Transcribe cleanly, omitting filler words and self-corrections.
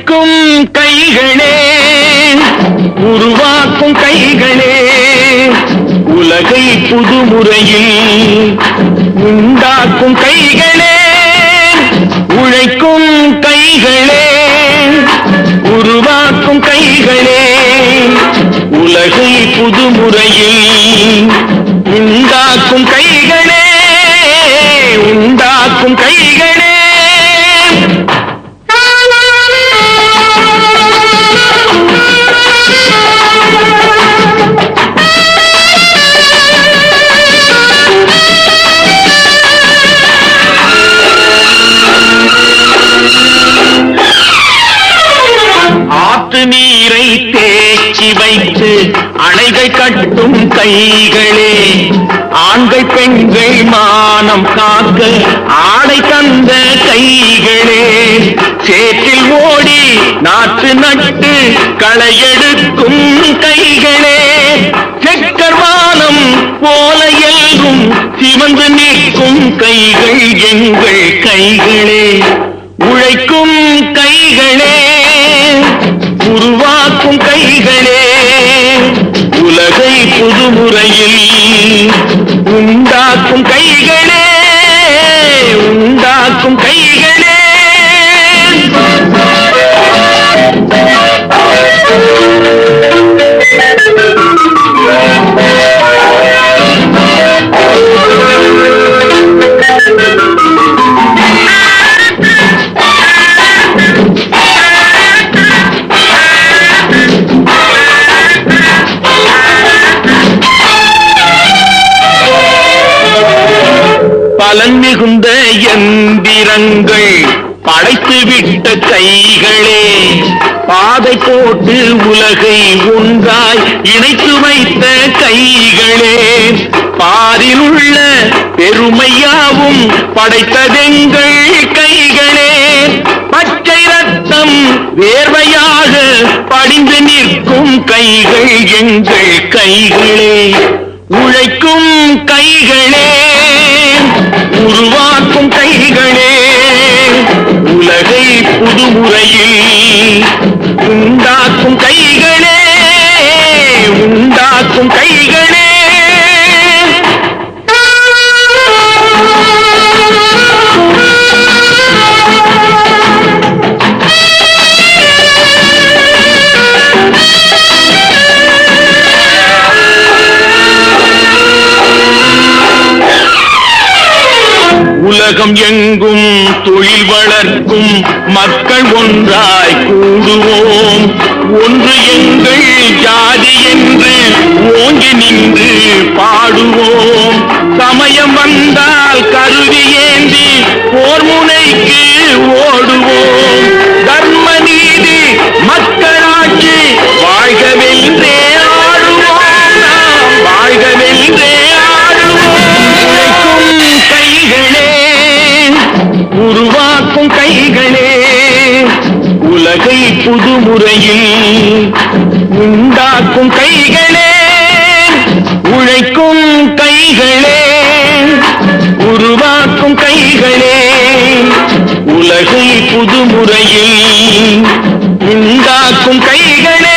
உழைக்கும் கைகளே, உருவாக்கும் கைகளே, உலகை புதுமுறையில் உண்டாக்கும் கைகளே, உழைக்கும் கைகளே, உருவாக்கும் கைகளே, உலகை புதுமுறையில் உண்டாக்கும் கைகளே, உண்டாக்கும் கைகளே. ஆற்று நீரை தேக்கி வைத்து அணைகள் கட்டும் கைகளே, ஆண்கள் பெண்கள் மானம் காக்க ஆடை தந்த கைகளே, சேற்றில் ஓடி நாற்று நட்டு களையெடுக்கும் கைகளே, செக்கர்வானம் போல எல்லும் சிவந்து நிற்கும் கைகள் எங்கள் கைகளே. உழைக்கும் கைகளே, உருவாக்கும் கைகளே, உலகை புதுமுறையில் உண்டாக்கும் கைகளே, உண்டாக்கும் கைகளே. பலன் மிகுந்த எந்திரங்கள் படைத்துவிட்ட கைகளே, பாதை போட்டு உலகை ஒன்றாய் இணைத்து வைத்த கைகளே, பாரில் உள்ள பெருமையாவும் படைத்ததெங்கள் கைகளே, பச்சை ரத்தம் வேர்வையாக படிந்து நிற்கும் கைகள் எங்கள் கைகளே. உழைக்கும் கைகளே, உருவாக்கும் கைகளே, உலகை புதுமுறையில் உண்டாக்கும் கைகளே, உண்டாக்கும் கைகளே. உலகம் எங்கும் தொழில் வளர்க்கும் மக்கள் ஒன்றாய் கூடுவோம், ஒன்று எங்கள் ஜாதி என்று ஓங்கி நின்று பாடுவோம், சமயம் வந்தால் கருவி ஏந்தி போர் முனைக்கு ஓடுவோம், தர்ம நீதி மக்களாட்சி வாழ்கவென்றே ஆடுவோம், நாம் வாழ்கவென்றே ஆடுவோம். கைகளே, உருவாக்கும் கைகளே, உலகை புதுமுறையில் உண்டாக்கும் கைகளே, உழைக்கும் கைகளே, உருவாக்கும் கைகளே, உலகை புதுமுறையில் உண்டாக்கும் கைகளே.